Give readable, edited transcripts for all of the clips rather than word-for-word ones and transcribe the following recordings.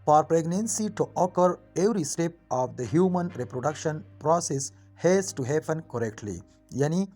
For pregnancy to occur, every step of the human reproduction process has to happen correctly. यानी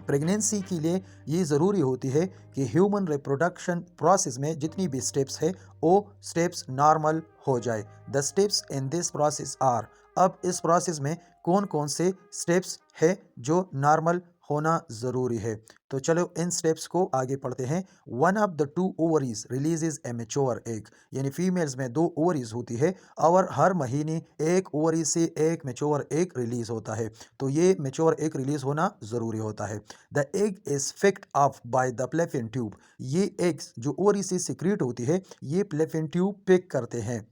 pregnancy के लिए ये ज़रूरी होती है कि ह्यूमन रिप्रोडक्शन प्रोसेस में जितनी भी स्टेप्स है वो स्टेप्स नॉर्मल हो जाए। The steps in this process are, अब इस प्रोसेस में कौन कौन से स्टेप्स है जो नॉर्मल होना ज़रूरी है। तो चलो इन स्टेप्स को आगे पढ़ते हैं। One of the two ovaries releases a mature egg, यानी फीमेल्स में दो ओवरीज होती है और हर महीने एक ओवरी से एक मेच्योर एग रिलीज होता है। तो ये मेच्योर एग रिलीज होना ज़रूरी होता है। The egg is fixed of by the fallopian tube, ये एग्स जो ओवरी से सिक्रीट होती है ये प्लेफिन ट्यूब पिक करते हैं।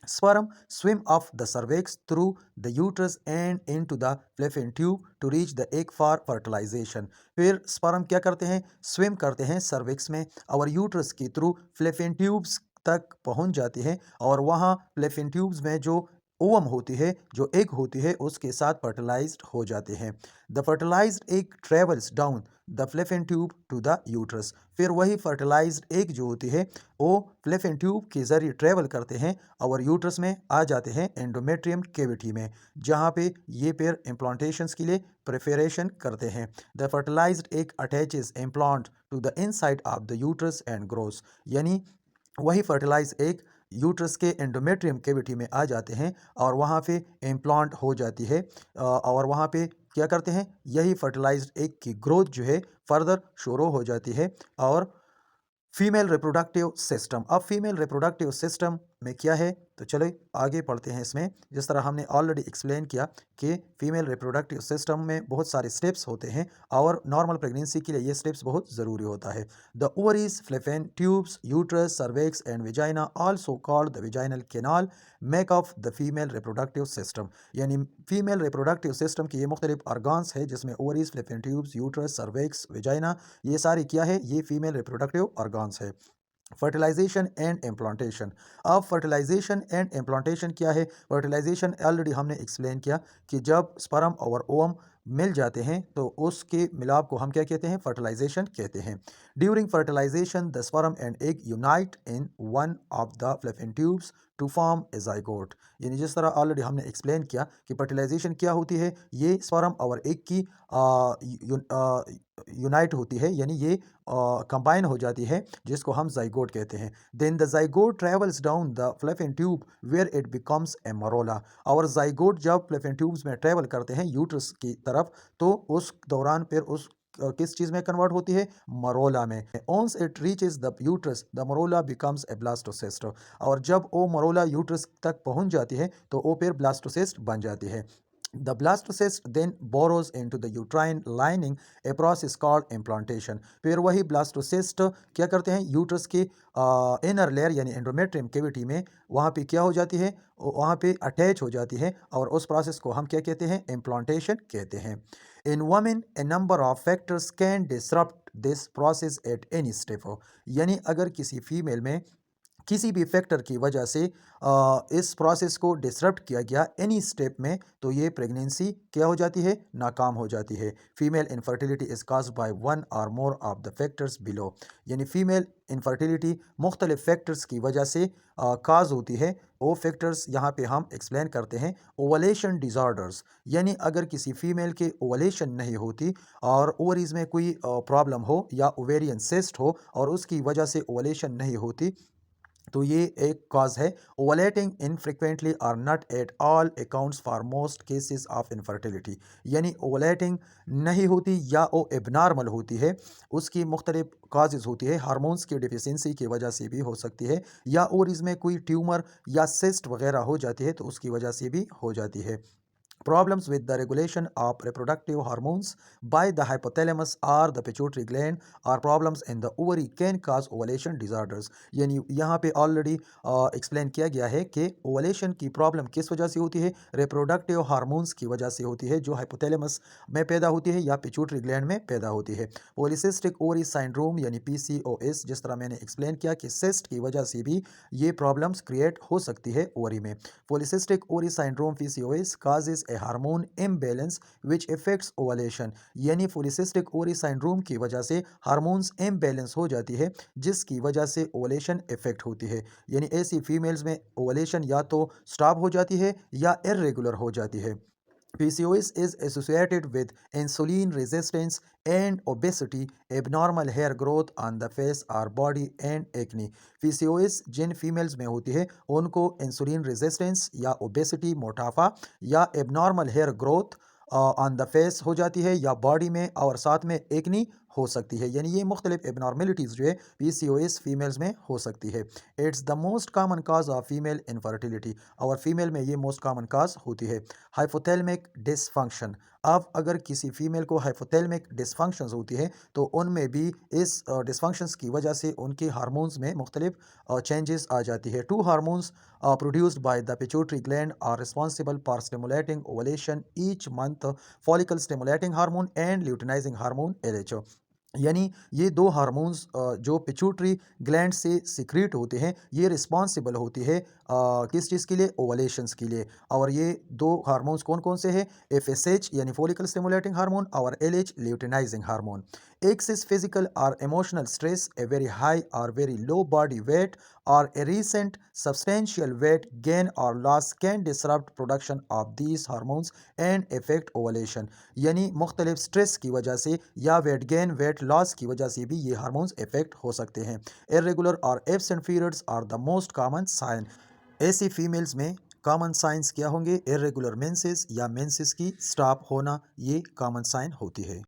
Sperm swim off the cervix through the uterus and into the fallopian tube to reach the egg for fertilization. फिर sperm क्या करते हैं, swim करते हैं cervix में और uterus के थ्रू fallopian tubes तक पहुंच जाती है और वहाँ fallopian tubes में जो ओवम होती है, जो एग होती है, उसके साथ फर्टिलाइज्ड हो जाते हैं। The fertilised egg travels down the fallopian tube to the uterus, फिर वही फर्टिलाइज्ड एग जो होती है वो फ्लेफिन ट्यूब के जरिए ट्रेवल करते हैं और यूट्रस में आ जाते हैं एंडोमेट्रियम केविटी में, जहाँ पे ये फिर इम्प्लांटेशंस के लिए प्रिपरेशन करते हैं। The fertilised egg attaches implant to the inside of the uterus and grows, यानी वही फर्टिलाइज एग यूट्रस के एंडोमेट्रियम केविटी में आ जाते हैं और वहाँ पे इम्प्लांट हो जाती है और वहाँ पे क्या करते हैं, यही फर्टिलाइज्ड एग की ग्रोथ जो है फर्दर शुरू हो जाती है। और फीमेल रिप्रोडक्टिव सिस्टम, अब फीमेल रिप्रोडक्टिव सिस्टम में क्या है, तो चलो आगे पढ़ते हैं इसमें। जिस तरह हमने ऑलरेडी एक्सप्लेन किया कि फीमेल रिप्रोडक्टिव सिस्टम में बहुत सारे स्टेप्स होते हैं और नॉर्मल प्रेगनेंसी के लिए ये स्टेप्स बहुत ज़रूरी होता है। The ovaries, fallopian tubes, uterus, cervix and vagina, also called the vaginal canal, make of the female reproductive system, यानी फीमेल रिप्रोडक्टिव सिस्टम की ये मुख्तलिफ ऑर्गान्स है जिसमें ovaries, fallopian tubes, uterus, cervix, vagina, ये सारी क्या है, ये फीमेल रिप्रोडक्टिव ऑर्गान्स है। फर्टिलाइजेशन एंड इम्प्लांटेशन, अब फर्टिलाइजेशन एंड इम्प्लांटेशन क्या है, फर्टिलाइजेशन ऑलरेडी हमने एक्सप्लेन किया कि जब स्पर्म और ओवम मिल जाते हैं तो उसके मिलाप को हम क्या कहते हैं, फर्टिलाइजेशन कहते हैं। During fertilization the sperm and egg unite in one of the fallopian tubes to form a zygote, यानी जिस तरह ऑलरेडी हमने एक्सप्लेन किया कि फर्टिलाइजेशन क्या होती है, ये स्पर्म और एग की यूनाइट होती है, यानी ये कंबाइन हो जाती है जिसको हम जाइगोट कहते हैं। Then the zygote travels down the fallopian tube where it becomes a morula, और जाइगोट जब फ्लेफिन ट्यूब्स में ट्रेवल करते हैं यूट्रस की तरफ तो उस दौरान फिर उस किस चीज़ में कन्वर्ट होती है, मरोला में। Once it reaches the uterus the morula becomes a blastocyst, और जब वो मरोला यूट्रस तक पहुंच जाती है तो वो फिर ब्लास्टोसिस्ट बन जाती है। The blastocyst then burrows into the uterine lining, a process called implantation. फिर वही ब्लास्टोसिस्ट क्या करते हैं, यूट्रस के इनर लेयर यानी एंडोमेट्रियम केविटी में वहाँ पे क्या हो जाती है, वहाँ पे अटैच हो जाती है और उस प्रोसेस को हम क्या कहते हैं, इम्प्लांटेशन कहते हैं। इन women A number of factors can disrupt this process at any step, यानी अगर किसी फीमेल में किसी भी फैक्टर की वजह से इस प्रोसेस को डिसरप्ट किया गया एनी स्टेप में तो ये प्रेगनेंसी क्या हो जाती है, नाकाम हो जाती है। Female infertility is caused by one or more of the factors below, यानी फीमेल इनफर्टिलिटी मुख्तलिफ फैक्टर्स की वजह से काज होती है। वो फैक्टर्स यहाँ पे हम एक्सप्लेन करते हैं। ओवलेशन डिज़ॉर्डर्स, यानी अगर किसी फीमेल के ओवलेशन नहीं होती और ओवरीज में कोई प्रॉब्लम हो या ओवेरियन सिस्ट हो और उसकी वजह से ओवलेशन नहीं होती तो ये एक कॉज है। Ovulating infrequently or not at all accounts for most cases of infertility, यानी ओवलेटिंग नहीं होती या वो एबनॉर्मल होती है, उसकी मुख्तलिफ काजेज़ होती है। हार्मोन्स की डिफिशेंसी की वजह से भी हो सकती है या और इसमें कोई ट्यूमर या सिस्ट वगैरह हो जाती है तो उसकी वजह से भी हो जाती है। Problems with the regulation of reproductive hormones by the hypothalamus or the pituitary gland or problems in the ovary can cause ovulation disorders, यानी यहाँ पे ऑलरेडी एक्सप्लेन किया गया है कि ओवलेशन की प्रॉब्लम किस वजह से होती है, रिप्रोडक्टिव हार्मोन्स की वजह से होती है जो हाइपोथैलेमस में पैदा होती है या पिट्यूटरी ग्लैंड में पैदा होती है। पॉलीसिस्टिक ओवरी सिंड्रोम यानी PCOS, जिस तरह मैंने एक्सप्लेन किया कि सिस्ट की वजह से भी ये प्रॉब्लम्स क्रिएट हो सकती है ओवरी में। Polycystic ovary syndrome PCOS causes a hormone imbalance which effects ovulation, यानी पॉलीसिस्टिक ओवरी सिंड्रोम की वजह से हार्मोन्स इम्बैलेंस हो जाती है जिसकी वजह से ओवलेशन इफेक्ट होती है। यानी ऐसी फीमेल्स में ओवलेशन या तो स्टॉप हो जाती है या इरेगुलर हो जाती है। PCOS is associated with insulin resistance and obesity, abnormal hair growth on the face or body and acne. PCOS जिन फीमेल्स में होती है उनको इंसुलिन रेजिस्टेंस या ओबेसिटी मोटापा या abnormal hair growth on the face हो जाती है या बॉडी में, और साथ में एक्नी हो सकती है। यानी ये मुख्तलिफ एबनॉर्मेलिटीज़ जो है PCOS फीमेल्स में हो सकती है। It's the most common cause of female infertility, और फीमेल में ये मोस्ट कॉमन काज होती है। हाइपोथैलेमिक डिसफंक्शन, अब अगर किसी फीमेल को हाइपोथैलेमिक डिसफंक्शंस होती है तो उनमें भी इस डिसफंक्शंस की वजह से उनके हार्मोन्स में मुख्तलिफ चेंजेस आ जाती है। To hormones produced by the pituitary gland are responsible for stimulating ovulation each month, follicle stimulating hormone and luteinizing hormone LH। यानी ये दो हार्मोन्स जो पिट्यूटरी ग्लैंड से सिक्रीट होते हैं ये रिस्पॉन्सिबल होती है किस चीज़ के लिए, ओवलेशंस के लिए। और ये दो हार्मोन्स कौन कौन से हैं, FSH यानी फॉलिकल स्टिमुलेटिंग हार्मोन और LH luteinizing hormone. Excess physical or emotional stress, a very high or very low body weight, or a recent substantial weight gain or loss can disrupt production of these hormones and affect ovulation। यानी मुख्तलिफ stress की वजह से या weight gain weight loss की वजह से भी ये हार्मोन्स इफेक्ट हो सकते हैं। इरेगुलर और absent periods are the most common sign. ऐसी फीमेल्स में कॉमन साइंस क्या होंगे, इरेगुलर मेंसेस या मेंसेस की स्टॉप होना, ये कॉमन साइन होती है।